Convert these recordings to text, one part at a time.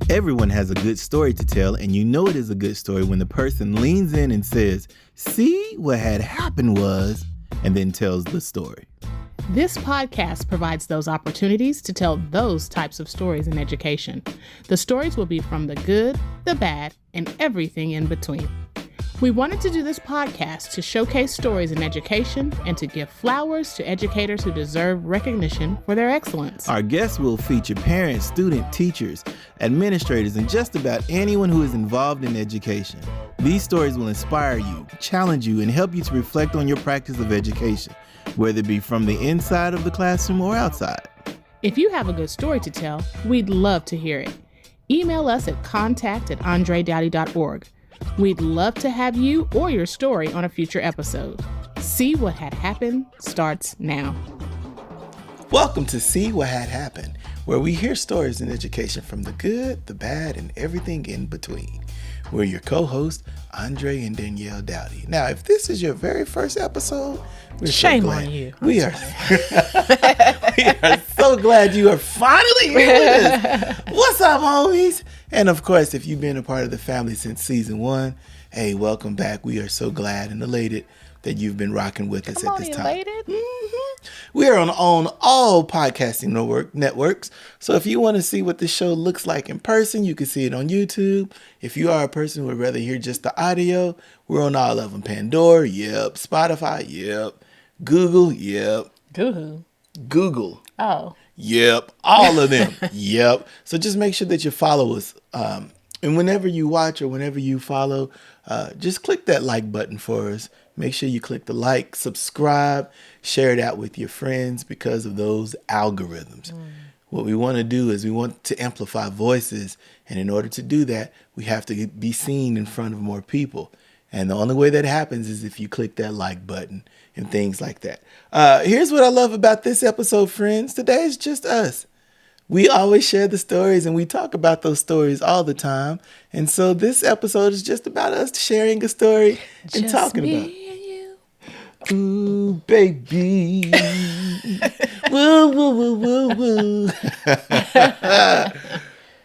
Everyone has a good story to tell, and you know it is a good story when the person leans in and says, "See, what had happened was," and then tells the story. This podcast provides those opportunities to tell those types of stories in education. The stories will be from the good, the bad, and everything in between. We wanted to do this podcast to showcase stories in education and to give flowers to educators who deserve recognition for their excellence. Our guests will feature parents, students, teachers, administrators, and just about anyone who is involved in education. These stories will inspire you, challenge you, and help you to reflect on your practice of education, whether it be from the inside of the classroom or outside. If you have a good story to tell, we'd love to hear it. Email us at contact@andredowdy.org. We'd love to have you or your story on a future episode. See What Had Happened starts now. Welcome to See What Had Happened, where we hear stories in education from the good, the bad, and everything in between. We're your co-hosts, Andre and Danielle Daughty. Now, if this is your very first episode, we're Shame so glad. on you. We are so glad you are finally here with us. What's up, homies? And of course, if you've been a part of the family since season 1, hey, welcome back. We are so glad and elated that you've been rocking with us at this time. Elated? We are on all podcasting networks. So if you want to see what the show looks like in person, you can see it on YouTube. If you are a person who would rather hear just the audio, we're on all of them. Pandora, yep. Spotify, yep. Google, yep. Google. Oh. Yep. All of them. Yep. So just make sure that you follow us. And whenever you watch or whenever you follow, just click that like button for us. Make sure you click the like, subscribe, share it out with your friends because of those algorithms. What we want to do is we want to amplify voices. And in order to do that, we have to be seen in front of more people. And the only way that happens is if you click that like button and things like that. Here's what I love about this episode, friends. Today is just us. We always share the stories and we talk about those stories all the time. And so this episode is just about us sharing a story and Just talking me about it. and you. Ooh, baby. Woo, woo, woo, woo, woo.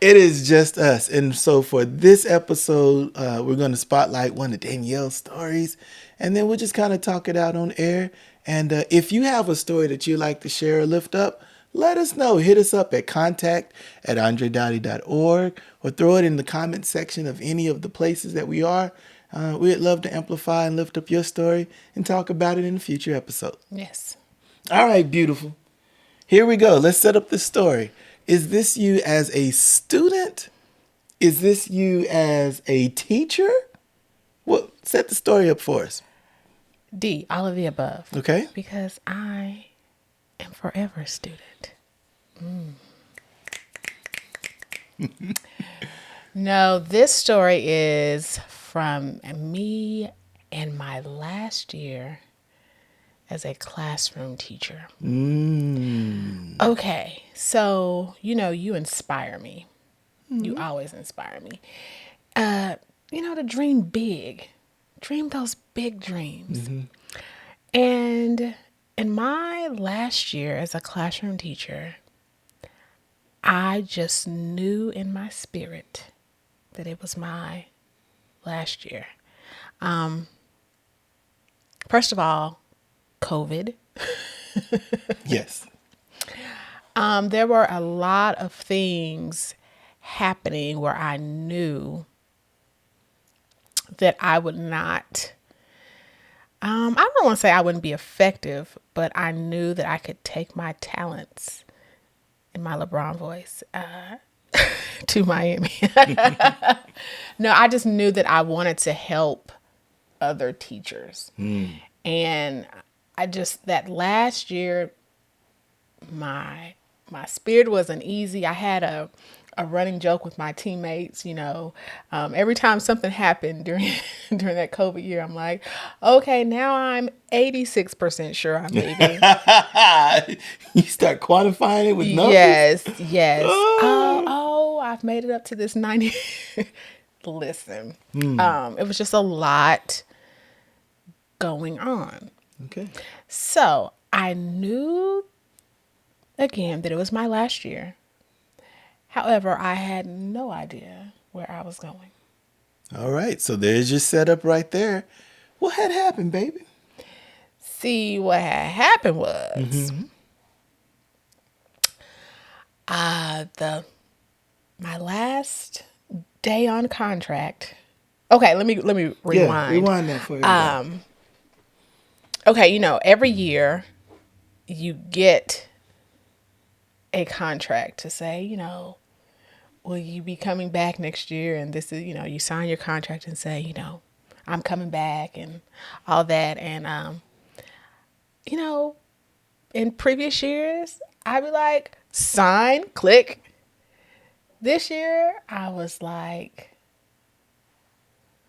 It is just us. And so for this episode, we're going to spotlight one of Danielle's stories. And then we'll just kind of talk it out on air. And if you have a story that you'd like to share or lift up, let us know. Hit us up at contact@andredowty.org or throw it in the comment section of any of the places that we are. We'd love to amplify and lift up your story and talk about it in a future episode. Yes. All right, beautiful. Here we go. Let's set up this story. Is this you as a student? Is this you as a teacher? Well, set the story up for us. D, all of the above. Okay. Because I am forever a student. No, this story is from me and my last year as a classroom teacher. Okay, so, you inspire me. You always inspire me. To dream big. Dream those big dreams. And in my last year as a classroom teacher, I just knew in my spirit that it was my last year. First of all, COVID. Yes. There were a lot of things happening where I knew that I would not, I don't want to say I wouldn't be effective, but I knew that I could take my talents in my LeBron voice to Miami. No, I just knew that I wanted to help other teachers. And that last year, my spirit wasn't easy. I had a running joke with my teammates, every time something happened during that COVID year, I'm like, okay, now I'm 86% sure I'm leaving. You start quantifying it with numbers? Yes. Oh, I've made it up to this 90. Listen, it was just a lot going on. Okay. So I knew again that it was my last year. However, I had no idea where I was going. All right. So there's your setup right there. What had happened, baby? See, what had happened was Mm-hmm. the my last day on contract. Okay, let me Yeah, rewind. rewind that for everybody. Okay, every year you get a contract to say, will you be coming back next year? And this is, you sign your contract and say, I'm coming back and all that. And, you know, in previous years, I'd be like, sign, click. This year, I was like,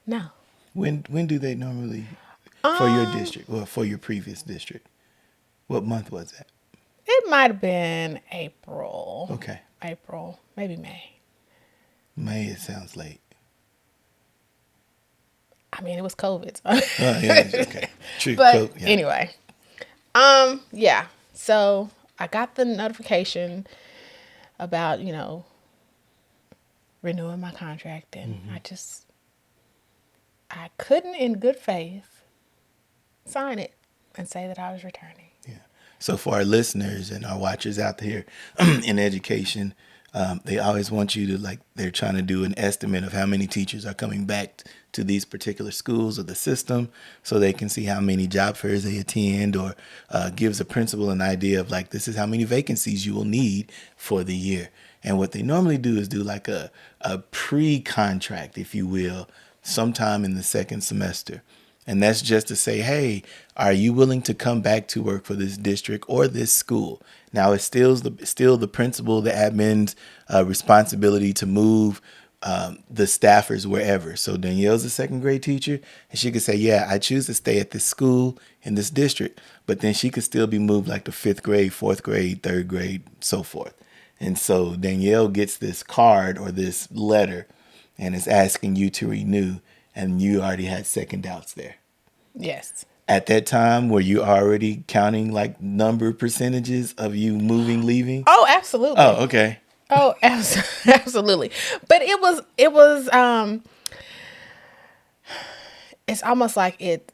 no. When do they normally for your Um, district or for your previous district? What month was that? it might have been April. Okay. April, maybe May. May, it sounds late. I mean, it was COVID. Yeah, okay. True. But Yeah. anyway, yeah. So I got the notification about, renewing my contract, and I couldn't in good faith sign it and say that I was returning. Yeah. So for our listeners and our watchers out there in education, they always want you to they're trying to do an estimate of how many teachers are coming back to these particular schools or the system so they can see how many job fairs they attend or gives a principal an idea of this is how many vacancies you will need for the year. And what they normally do is do a pre-contract, if you will, sometime in the second semester. And that's just to say, hey, are you willing to come back to work for this district or this school? Now, it's still the principal, the admin's responsibility to move the staffers wherever. So Danielle's a second grade teacher, and she could say, yeah, I choose to stay at this school in this district. But then she could still be moved to fifth grade, fourth grade, third grade, so forth. And so Danielle gets this card or this letter and is asking you to renew, and you already had second doubts there. Yes. At that time, were you already counting number percentages of you moving, leaving? Oh, absolutely. Oh, okay. Oh, absolutely. But it was it's almost like it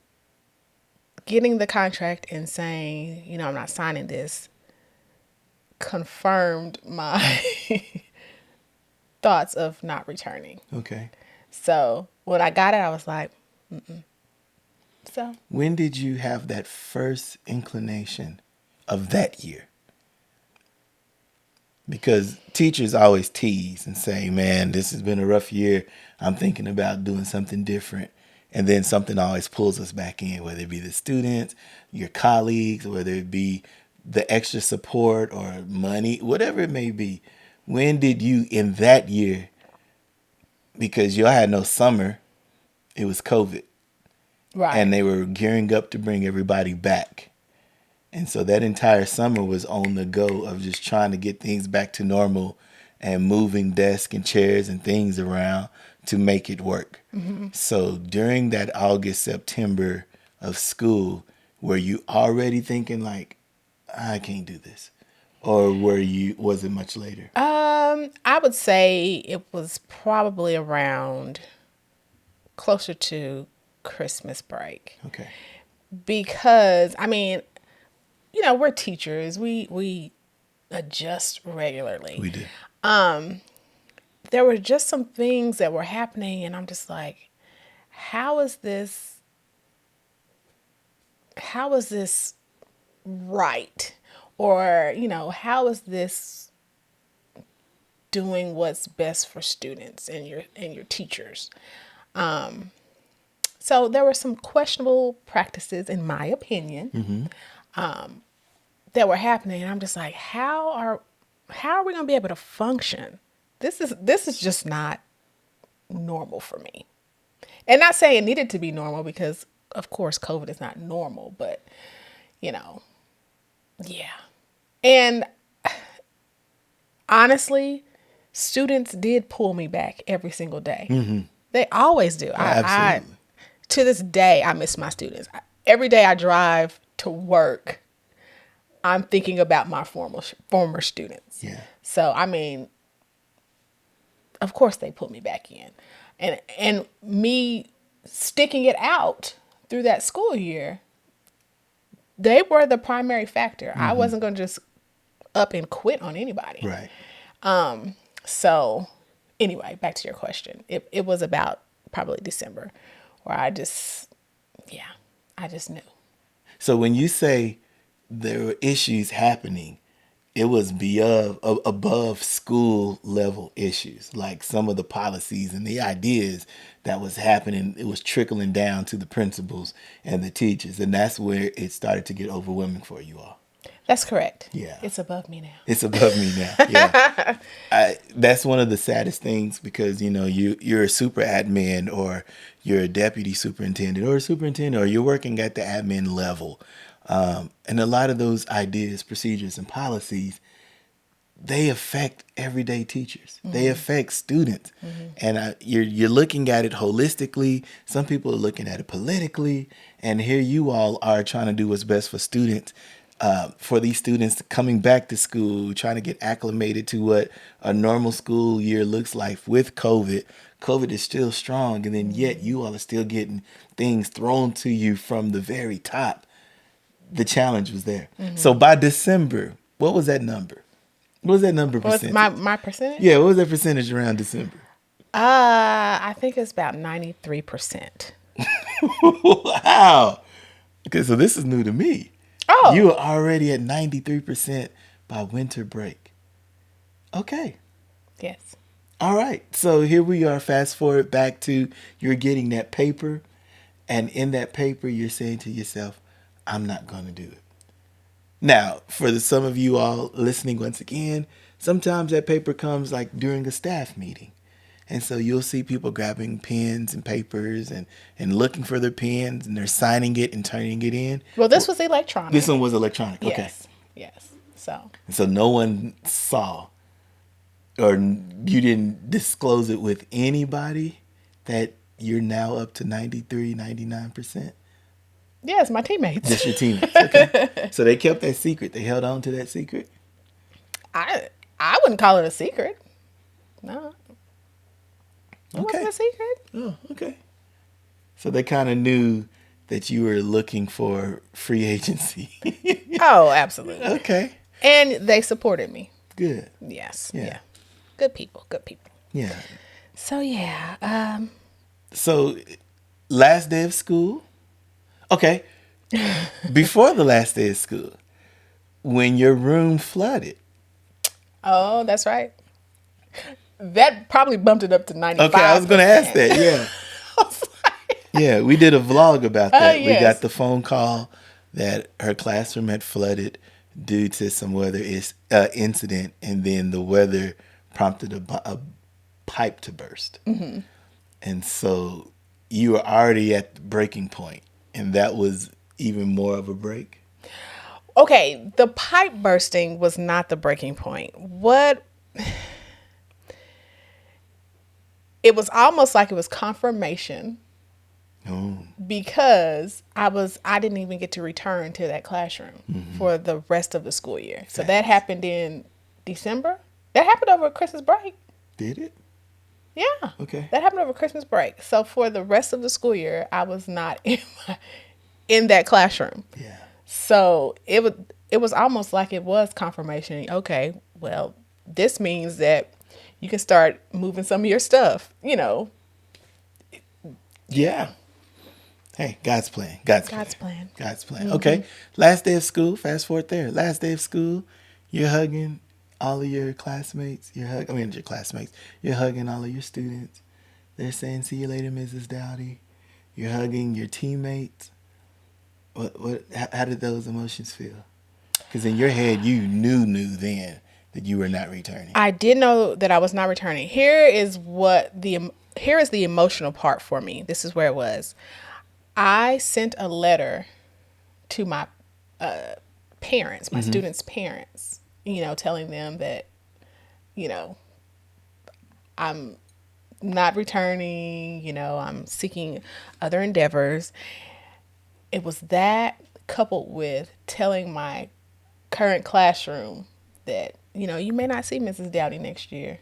getting the contract and saying, I'm not signing this confirmed my thoughts of not returning. Okay. So when I got it, I was like, so. When did you have that first inclination of that year? Because teachers always tease and say, man, this has been a rough year. I'm thinking about doing something different. And then something always pulls us back in, whether it be the students, your colleagues, whether it be the extra support or money, whatever it may be. When did you, in that year, because y'all had no summer, it was COVID. Right. And they were gearing up to bring everybody back. And so that entire summer was on the go of just trying to get things back to normal and moving desks and chairs and things around to make it work. Mm-hmm. So during that August, September of school, were you already thinking I can't do this? Or was it much later? I would say it was probably around closer to Christmas break. Okay. Because we're teachers. We adjust regularly. We did. There were just some things that were happening, and I'm just like, how is this right? Or, how is this doing what's best for students and your teachers? So there were some questionable practices, in my opinion, that were happening. And I'm just like, how are we going to be able to function? This is just not normal for me. And not saying it needed to be normal because, of course, COVID is not normal. But, yeah. And honestly, students did pull me back every single day. Mm-hmm. They always do. Absolutely. To this day, I miss my students. Every day I drive to work, I'm thinking about my former students. Yeah. So, of course they put me back in. And me sticking it out through that school year, they were the primary factor. I wasn't going to just up and quit on anybody. Right. So anyway, back to your question. It was about probably December where I just knew. So when you say there were issues happening, it was above school level issues, like some of the policies and the ideas that was happening. It was trickling down to the principals and the teachers, and that's where it started to get overwhelming for you all. That's correct. Yeah. It's above me now. It's above me now. Yeah. That's one of the saddest things because, you're a super admin or you're a deputy superintendent or a superintendent or you're working at the admin level. And a lot of those ideas, procedures, and policies, they affect everyday teachers. Mm-hmm. They affect students. Mm-hmm. And you're looking at it holistically. Some people are looking at it politically. And here you all are trying to do what's best for students. For these students coming back to school, trying to get acclimated to what a normal school year looks like with COVID. COVID is still strong, and then yet you all are still getting things thrown to you from the very top. The challenge was there. Mm-hmm. So by December, what was that number? What was that number percentage? My percentage? Yeah, what was that percentage around December? I think it's about 93%. Wow. Okay, so this is new to me. Oh. You were already at 93% by winter break. Okay. Yes. All right. So here we are. Fast forward back to you're getting that paper. And in that paper, you're saying to yourself, I'm not going to do it. Now, for some of you all listening once again, sometimes that paper comes like during a staff meeting. And so you'll see people grabbing pens and papers and looking for their pens and they're signing it and turning it in. Well, this was electronic. This one was electronic. Okay. Yes. So no one saw or you didn't disclose it with anybody that you're now up to 93, 99%? Yes, my teammates. Just your teammates. Okay. So they kept that secret. They held on to that secret? I wouldn't call it a secret. No. It wasn't a secret. Oh, okay. So they kind of knew that you were looking for free agency. Oh, absolutely. Okay. And they supported me. Good. Yes. Yeah. Good people. Yeah. So, yeah. So, last day of school. Okay. Before the last day of school, when your room flooded. Oh, that's right. That probably bumped it up to 95%. Okay, I was going to ask that. Yeah. Yeah, we did a vlog about that. Yes. We got the phone call that her classroom had flooded due to some weather incident, and then the weather prompted a pipe to burst. Mm-hmm. And so you were already at the breaking point, and that was even more of a break. Okay, the pipe bursting was not the breaking point. It was almost like it was confirmation. Oh. Because I didn't even get to return to that classroom for the rest of the school year. So that happened in December. That happened over Christmas break. Did it? Yeah. Okay. That happened over Christmas break. So for the rest of the school year, I was not in that classroom. Yeah. So it was almost like it was confirmation. Okay, well, this means that you can start moving some of your stuff, Yeah. Hey, God's plan. God's plan. Mm-hmm. Okay. Last day of school. Fast forward there. Last day of school. You're hugging all of your classmates. You're hugging all of your students. They're saying, "See you later, Mrs. Doughty." You're hugging your teammates. How did those emotions feel? Because in your head, you knew then that you were not returning. I did know that I was not returning. Here is the emotional part for me. This is where it was. I sent a letter to my parents, my students' parents, telling them that, I'm not returning, I'm seeking other endeavors. It was that coupled with telling my current classroom that, you may not see Mrs. Doughty next year.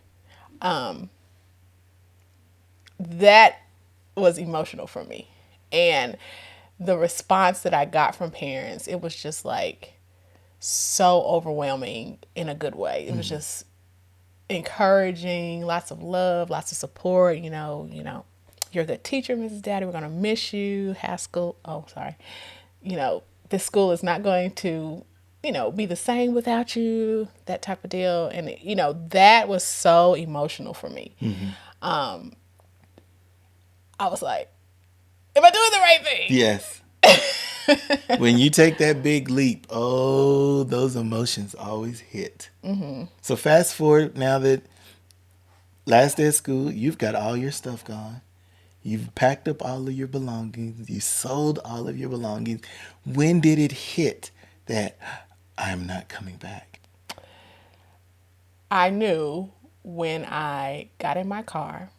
that was emotional for me. And the response that I got from parents, it was just like so overwhelming in a good way. It was just encouraging, lots of love, lots of support. You're a good teacher, Mrs. Daddy. We're gonna miss you. Haskell. Oh, sorry. This school is not going to, be the same without you. That type of deal, and that was so emotional for me. I was like, "Am I doing the right thing?" Yes. When you take that big leap, oh, those emotions always hit. So fast forward now that last day of school, you've got all your stuff gone. You've packed up all of your belongings. You sold all of your belongings. When did it hit that I'm not coming back? I knew when I got in my car.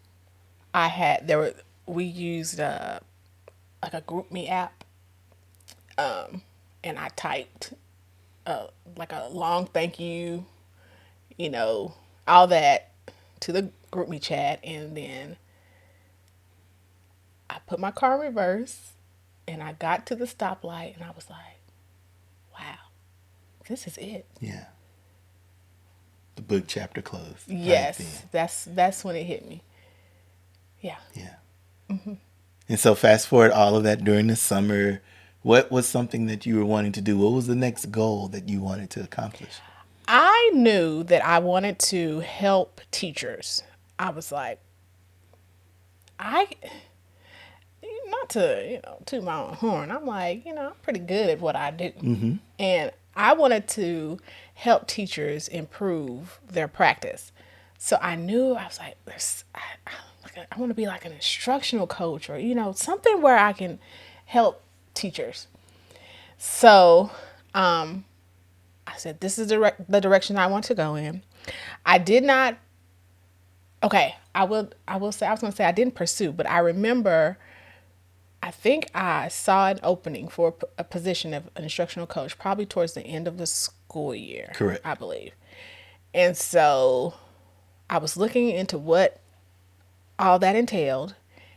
We used like a GroupMe app, and I typed like a long thank you, you know, all that to the GroupMe chat, and then I put my car in reverse, and I got to the stoplight, and I was like, "Wow, this is it." Yeah. The book chapter closed. Right then. Yes, that's when it hit me. Yeah. Yeah. And so fast forward all of that during the summer. What was something that you were wanting to do? What was the next goal that you wanted to accomplish? I knew that I wanted to help teachers. I was like, I not to toot my own horn. I'm like, I'm pretty good at what I do, and I wanted to help teachers improve their practice. So I knew I was like, I want to be like an instructional coach, or something where I can help teachers. So I said, this is the direction I want to go in. I did not. Okay, I will say, I was going to say I didn't pursue, but I remember, I think I saw an opening for a position of an instructional coach probably towards the end of the school year. Correct. I believe. And so I was looking into what all that entailed,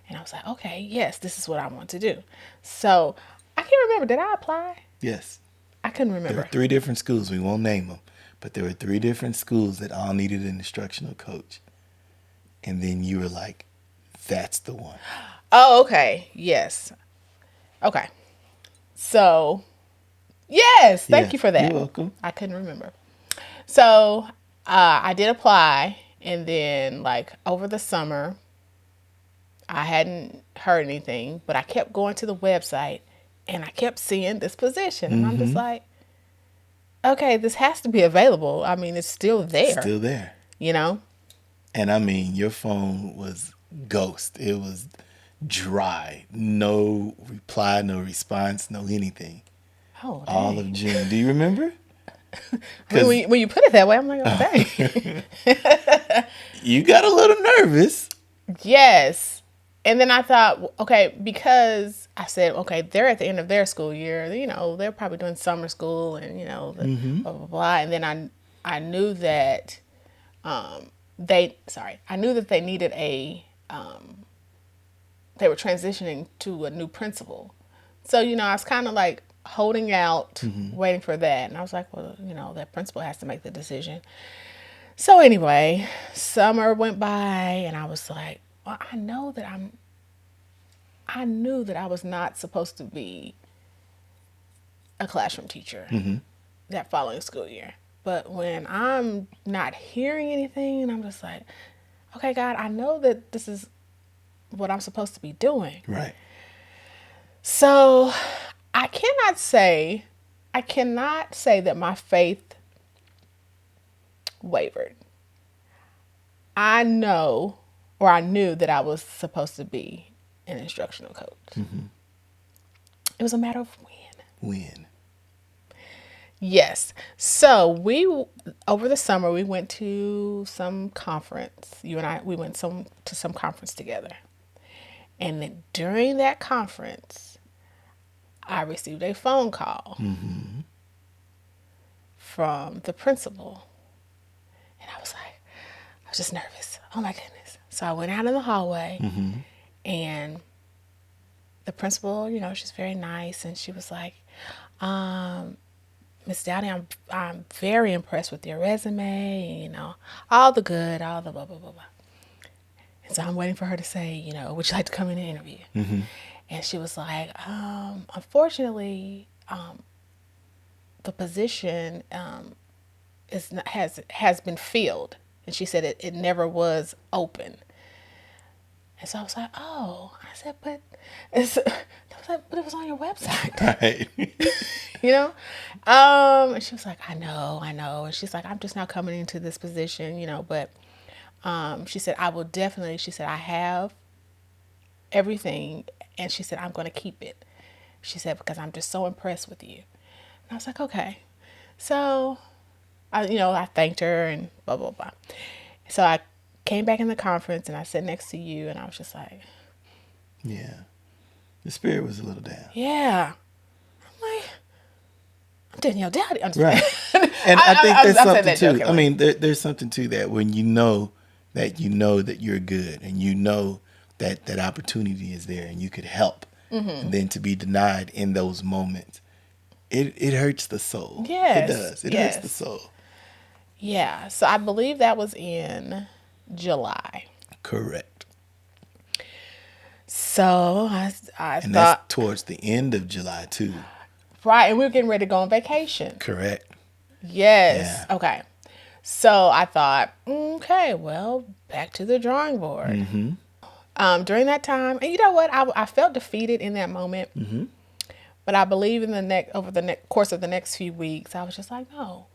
and I was like, okay, yes, this is what I want to do. So I can't remember. Did I apply? Yes. I couldn't There remember. were 3 different schools. We won't name them. But there were 3 different schools that all needed an instructional coach. And then you were like, that's the one. Oh, okay. Yes. Okay. So, yes, thank you for that. You're welcome. I couldn't remember. So, I did apply, and then like over the summer, I hadn't heard anything, but I kept going to the website, and I kept seeing this position, and I'm just like, okay, this has to be available. I mean, it's still there. Still there. And I mean, your phone was ghost. It was dry. No reply, no response, no anything. Oh, All dang. of June. Do you remember? When you put it that way, I'm like, oh, dang. You got a little nervous. Yes. And then I thought, okay, because I said, okay, they're at the end of their school year, they're probably doing summer school and, blah, blah, blah. And then I knew that I knew that they needed they were transitioning to a new principal. So, I was kind of like holding out, waiting for that. And I was like, well, that principal has to make the decision. So anyway, summer went by, and I was like, well, I knew that I was not supposed to be a classroom teacher that following school year. But when I'm not hearing anything, and I'm just like, okay, God, I know that this is what I'm supposed to be doing. Right. So I cannot say that my faith wavered. I knew that I was supposed to be an instructional coach. It was a matter of when. Yes. So over the summer, we went to some conference. You and I, we went to some conference together. And then during that conference, I received a phone call from the principal. And I was just nervous. Oh my goodness. So I went out in the hallway, Mm-hmm. and the principal, she's very nice, and she was like, Miss Dowdy, I'm very impressed with your resume, all the good, all the blah blah blah blah. And so I'm waiting for her to say, would you like to come in and interview? Mm-hmm. And she was like, unfortunately, the position has been filled. And she said it never was open. And so I was like, oh. I said, but it was on your website. Right. you know? And she was like, I know. And she's like, I'm just now coming into this position, but she said, she said, I have everything. And she said, I'm going to keep it. She said, because I'm just so impressed with you. And I was like, okay. So, I thanked her and blah, blah, blah. So I came back in the conference and I sat next to you and I was just like, Yeah. The spirit was a little down. yeah. I'm like, I'm Danielle Daughty. I'm just Right. And I think there's something that too. jokingly. I mean, there's something to that when you know that you're good and you know that opportunity is there and you could help. Mm-hmm. And then to be denied in those moments, it hurts the soul. Yes. It does. It hurts the soul. Yeah. So I believe that was in July. Correct. So I And thought, that's towards the end of July too. right, and we were getting ready to go on vacation. Correct. Yes. Yeah. Okay. So I thought, okay, well, back to the drawing board. Mm-hmm. During that time, and you know what, I felt defeated in that moment. Mm-hmm. But I believe in over the course of the next few weeks, I was just like, no,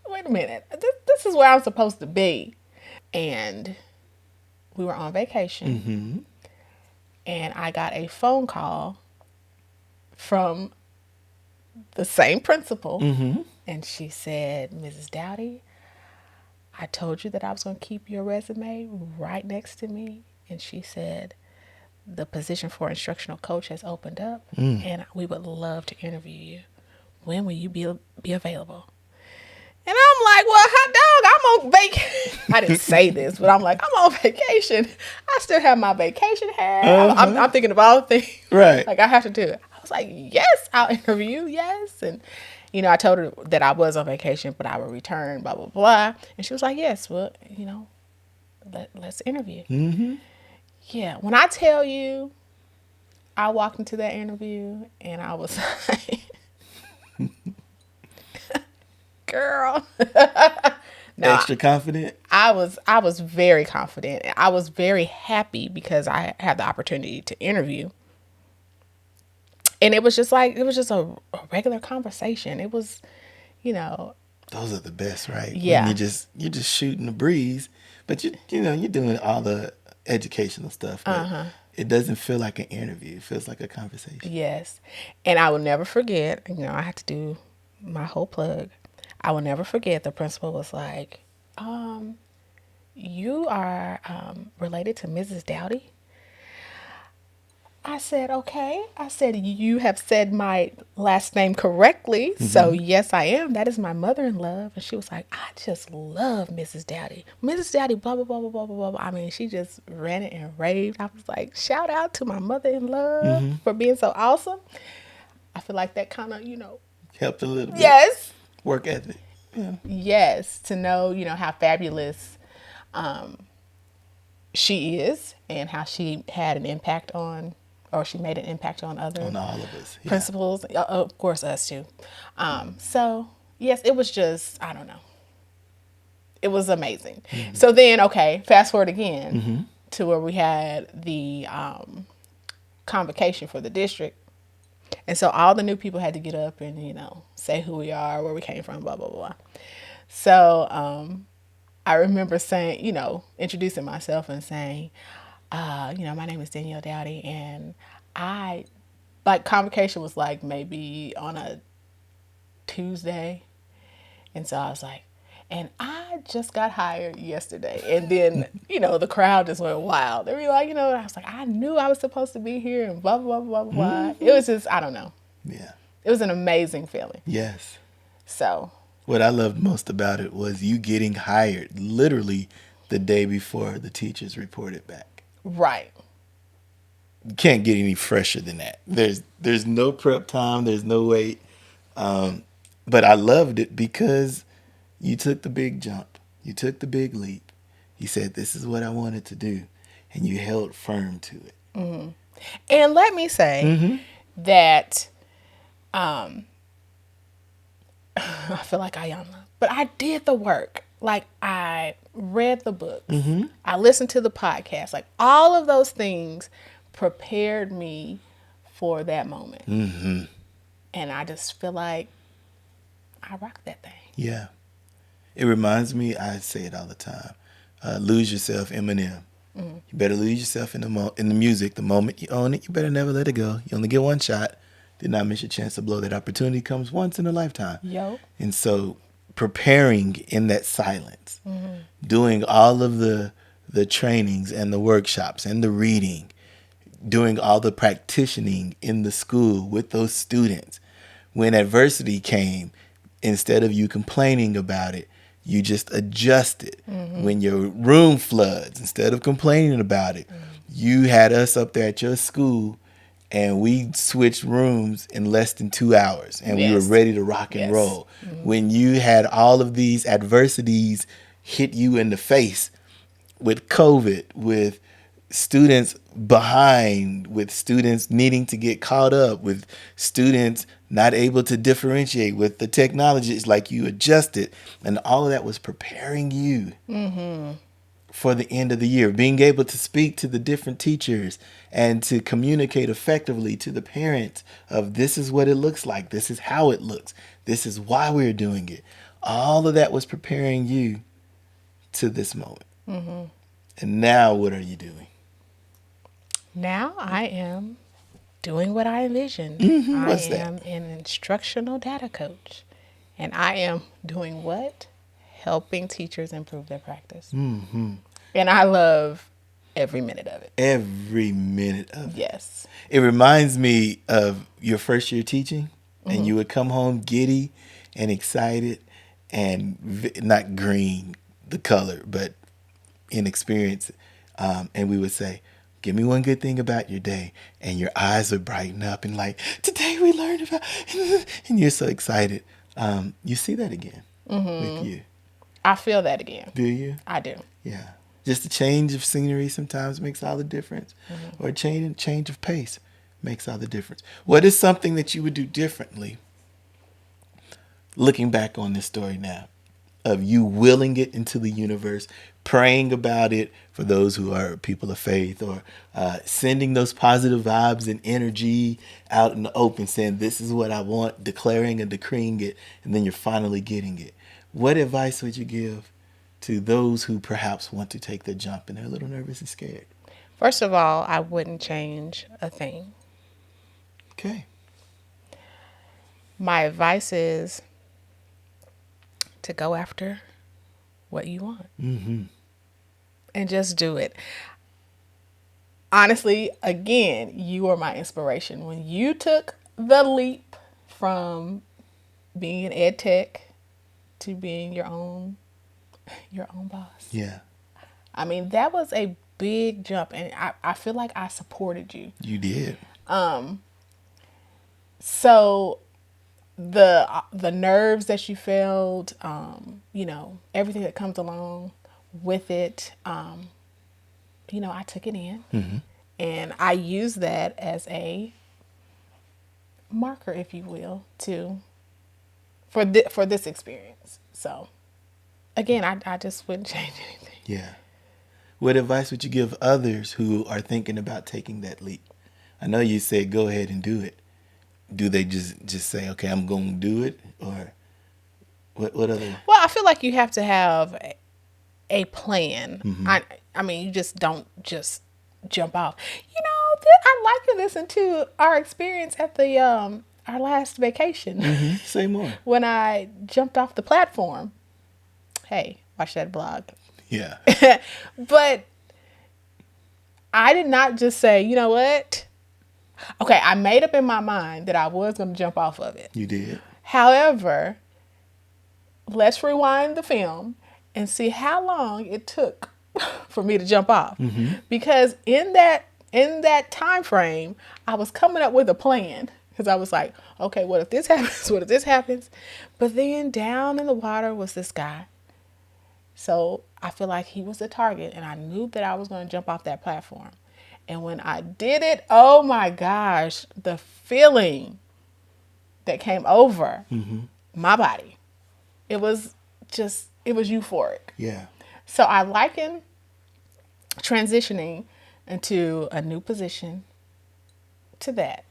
wait a minute, this is where I'm supposed to be. And we were on vacation, Mm-hmm. and I got a phone call from the same principal, Mm-hmm. and she said, Mrs. Doughty, I told you that I was going to keep your resume right next to me. And she said, the position for instructional coach has opened up, and we would love to interview you. When will you be available? And I'm like, well, hot dog, I'm on vacation. I didn't say this, but I'm like, I'm on vacation. I still have my vacation hat. I'm thinking of all the things. Right. Like, I have to do it. I was like, yes, I'll interview you, yes. And, I told her that I was on vacation, but I would return, blah, blah, blah. And she was like, yes, well, let's interview. Mm-hmm. Yeah. When I tell you, I walked into that interview and I was like, girl. No, Extra confident. I was very confident. I was very happy because I had the opportunity to interview. And it was just a regular conversation. It was, Those are the best, right? Yeah. When you're just shooting the breeze, but you're doing all the educational stuff. But it doesn't feel like an interview. It feels like a conversation. yes. And I will never forget, I had to do my whole plug. I will never forget the principal was like, you are related to Mrs. Doughty? I said, okay. I said, you have said my last name correctly. Mm-hmm. So, yes, I am. That is my mother-in-law. And she was like, I just love Mrs. Doughty. Mrs. Doughty, blah, blah, blah, blah, blah, blah, blah. I mean, she just ran it and raved. I was like, shout out to my mother-in-law for being so awesome. I feel like that kind of, helped a little bit. Yes. Work ethic. Yeah. Yes. To know, how fabulous she is and how she had an impact on, or she made an impact on other On all of us. Yeah. principals, of course, us too. So yes, it was just, I don't know. It was amazing. Mm-hmm. So then, okay, fast forward again to where we had the convocation for the district. And so all the new people had to get up and, say who we are, where we came from, blah, blah, blah. So I remember saying, introducing myself and saying, my name is Danielle Daughty, and convocation was like maybe on a Tuesday. And so I was like, and I just got hired yesterday. And then, the crowd just went wild. They were like, I was like, I knew I was supposed to be here and blah, blah, blah, blah, blah. Mm-hmm. It was just, I don't know. Yeah. It was an amazing feeling. Yes. So. What I loved most about it was you getting hired literally the day before the teachers reported back. Right. You can't get any fresher than that. There's no prep time. There's no wait. But I loved it because you took the big jump. You took the big leap. You said, this is what I wanted to do. And you held firm to it. And let me say that I feel like Ayana, but I did the work. Like, I read the books. I listened to the podcast. Like, all of those things prepared me for that moment. And I just feel like I rocked that thing. Yeah. It reminds me, I say it all the time, lose yourself, Eminem. You better lose yourself in the music. The moment you own it, you better never let it go. You only get one shot. Did not miss your chance to blow. That opportunity comes once in a lifetime. Yo. And so preparing in that silence, doing all of the trainings and the workshops and the reading, doing all the practicing in the school with those students. When adversity came, instead of you complaining about it, you just adjust it. When your room floods, instead of complaining about it, you had us up there at your school and we switched rooms in less than 2 hours and we were ready to rock and roll. When you had all of these adversities hit you in the face with COVID, with students behind, with students needing to get caught up, with students not able to differentiate with the technology, it's like you adjusted, and all of that was preparing you for the end of the year, being able to speak to the different teachers and to communicate effectively to the parents of this is what it looks like, this is how it looks, this is why we're doing it. All of that was preparing you to this moment. And now what are you doing? Now I am doing what I envisioned. What's I that? am an instructional data coach. And I am doing what? Helping teachers improve their practice. And I love every minute of it. Every minute of it. Yes. It reminds me of your first year teaching, and you would come home giddy and excited and not green, the color, but inexperienced. And we would say, give me one good thing about your day. And your eyes would brighten up and like, today we learned about, and you're so excited. You see that again with you. I feel that again. Do you? I do. Yeah. Just a change of scenery sometimes makes all the difference. Or a change of pace makes all the difference. What is something that you would do differently, looking back on this story now, of you willing it into the universe, praying about it for those who are people of faith, or sending those positive vibes and energy out in the open, saying, this is what I want, declaring and decreeing it, and then you're finally getting it. What advice would you give to those who perhaps want to take the jump and they're a little nervous and scared? First of all, I wouldn't change a thing. Okay. My advice is to go after what you want. And just do it. Honestly, again, you are my inspiration. When you took the leap from being an ed tech to being your own boss. Yeah. I mean, that was a big jump, and I feel like I supported you. You did. So the nerves that you felt, everything that comes along with it, I took it in, and I used that as a marker, if you will, for this experience. So, again, I just wouldn't change anything. Yeah. What advice would you give others who are thinking about taking that leap? I know you said go ahead and do it. Do they just say, okay, I'm going to do it? Or what other? Well, I feel like you have to have a plan. I mean, you just don't just jump off. I like to listen to our experience at the our last vacation. Say more. When I jumped off the platform. Hey, watch that blog. Yeah. But I did not just say, you know what? Okay, I made up in my mind that I was going to jump off of it. You did. However, let's rewind the film and see how long it took for me to jump off. Because in that time frame, I was coming up with a plan. Because I was like, okay, what if this happens? What if this happens? But then down in the water was this guy. So I feel like he was the target, and I knew that I was going to jump off that platform. And when I did it, oh my gosh, the feeling that came over my body, it was euphoric. Yeah. So I liken transitioning into a new position to that.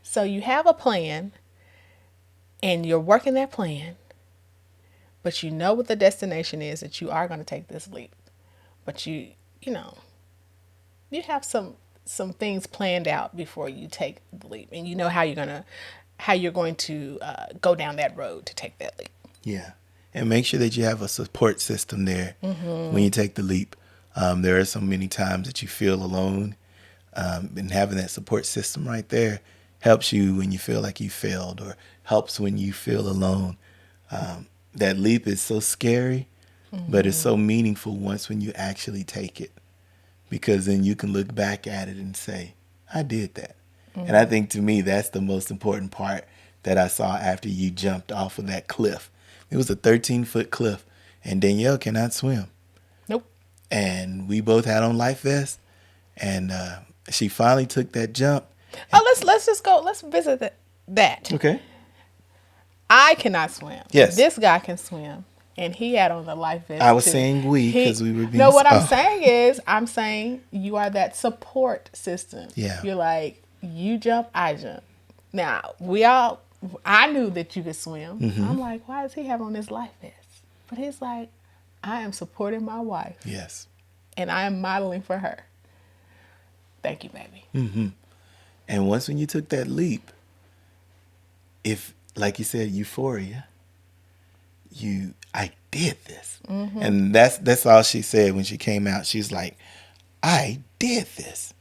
So you have a plan and you're working that plan, but you know what the destination is, that you are going to take this leap. But you have some things planned out before you take the leap, and you know how you're going to go down that road to take that leap. Yeah. And make sure that you have a support system there when you take the leap. There are so many times that you feel alone, and having that support system right there helps you when you feel like you failed, or helps when you feel alone. That leap is so scary, but it's so meaningful when you actually take it, because then you can look back at it and say, I did that. And I think, to me, that's the most important part that I saw after you jumped off of that cliff. It was a 13-foot cliff, and Danielle cannot swim. Nope. And we both had on life vests, and she finally took that jump. Oh, let's just go. Let's visit that. Okay. I cannot swim. Yes. This guy can swim, and he had on the life vest. I was too. saying we, because we were being... No, what I'm saying is, I'm saying you are that support system. Yeah. You're like, you jump, I jump. Now, I knew that you could swim. I'm like, why does he have on his life vest? But he's like, I am supporting my wife. Yes. And I am modeling for her. Thank you, baby. And once when you took that leap, if, like you said, euphoria, I did this. And that's all she said when she came out. She's like, I did this.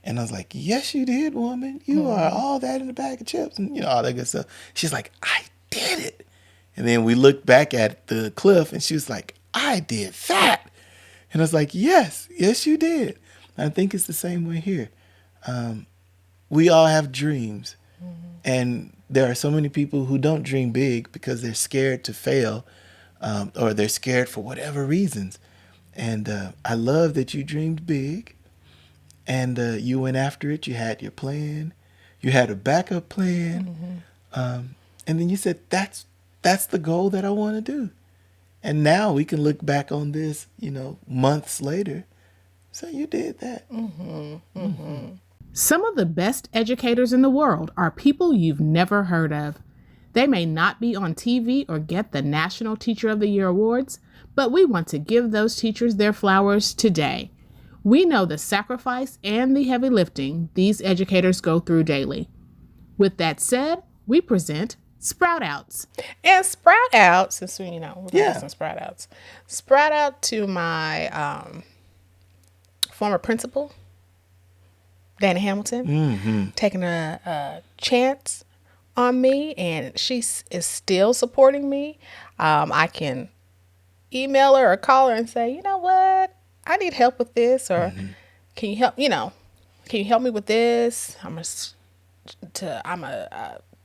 And I was like, yes, you did, woman. You are all that in a bag of chips and, all that good stuff. She's like, I did it. And then we looked back at the cliff, and she was like, I did that. And I was like, yes, you did. I think it's the same way here. We all have dreams. And there are so many people who don't dream big because they're scared to fail, or they're scared for whatever reasons. And I love that you dreamed big, and you went after it. You had your plan. You had a backup plan. And then you said, that's the goal that I want to do. And now we can look back on this, months later. So you did that. Some of the best educators in the world are people you've never heard of. They may not be on TV or get the National Teacher of the Year awards, but we want to give those teachers their flowers today. We know the sacrifice and the heavy lifting these educators go through daily. With that said, we present Sprout Outs. And Sprout Out, since we're going to do some Sprout Outs. Sprout Out to my former principal, Dana Hamilton, taking a chance on me, and she is still supporting me. I can email her or call her and say, you know what, I need help with this, or can you help? Can you help me with this? I'm gonna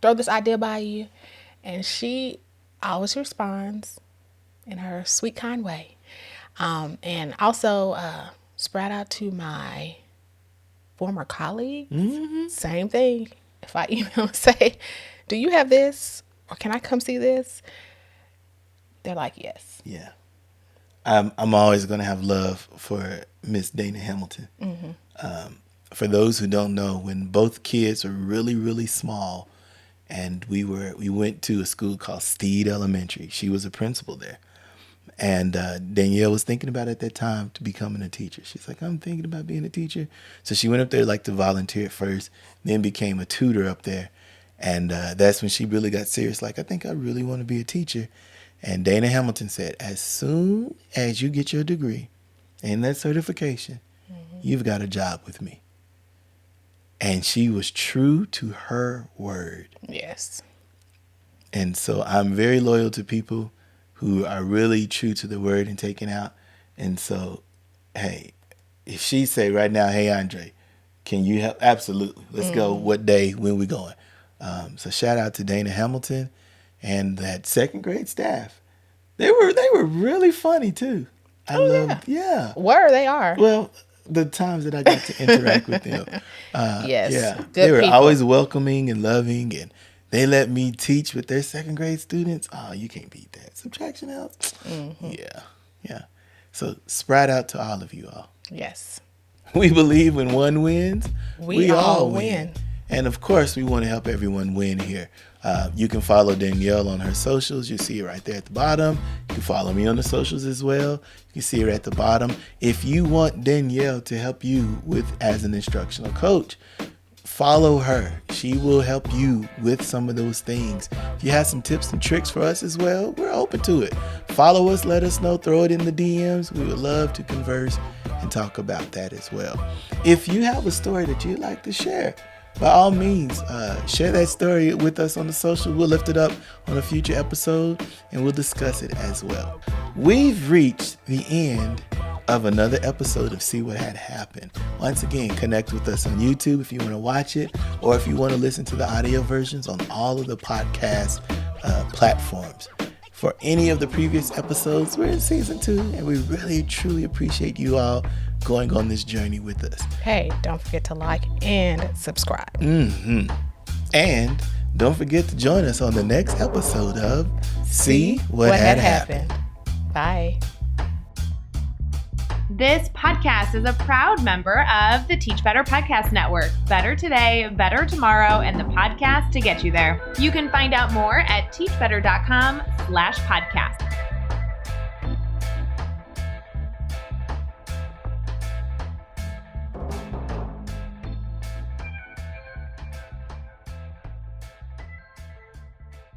throw this idea by you, and she always responds in her sweet, kind way. And also spread out to my former colleagues. Same thing. If I email and say, do you have this, or can I come see this? They're like, yes. Yeah. I'm always going to have love for Miss Dana Hamilton. For those who don't know, when both kids were really, really small, and we went to a school called Steed Elementary. She was a principal there. And Danielle was thinking about at that time to becoming a teacher. She's like, I'm thinking about being a teacher. So she went up there to volunteer at first, then became a tutor up there. And that's when she really got serious. Like, I think I really want to be a teacher. And Dana Hamilton said, as soon as you get your degree and that certification, you've got a job with me. And she was true to her word. Yes. And so I'm very loyal to people who are really true to the word and taking out And so, hey, if she say right now, hey, Andre, can you help? Absolutely. Let's go. What day, when we going? So shout out to Dana Hamilton and that second grade staff. They were really funny too. I loved, yeah. They are. Well, the times that I got to interact with them. Yes. Yeah. Good They were people. always welcoming and loving, and they let me teach with their second grade students. Oh, you can't beat that. Subtraction out. Yeah. So spread out to all of you all. Yes. We believe when one wins, We all win. And of course, we want to help everyone win here. You can follow Danielle on her socials. You see it right there at the bottom. You can follow me on the socials as well. You can see it at the bottom. If you want Danielle to help you with as an instructional coach, follow her. She will help you with some of those things. If you have some tips and tricks for us as well, we're open to it. Follow us, let us know, throw it in the DMs. We would love to converse and talk about that as well. If you have a story that you'd like to share, by all means, share that story with us on the social. We'll lift it up on a future episode and we'll discuss it as well. We've reached the end of another episode of See What Had Happened. Once again, connect with us on YouTube if you want to watch it, or if you want to listen to the audio versions on all of the podcast platforms. For any of the previous episodes, we're in season 2, and we really, truly appreciate you all going on this journey with us. Hey, don't forget to like and subscribe. And don't forget to join us on the next episode of See What Had Happened. Bye. This podcast is a proud member of the Teach Better Podcast Network. Better today, better tomorrow, and the podcast to get you there. You can find out more at teachbetter.com/podcast.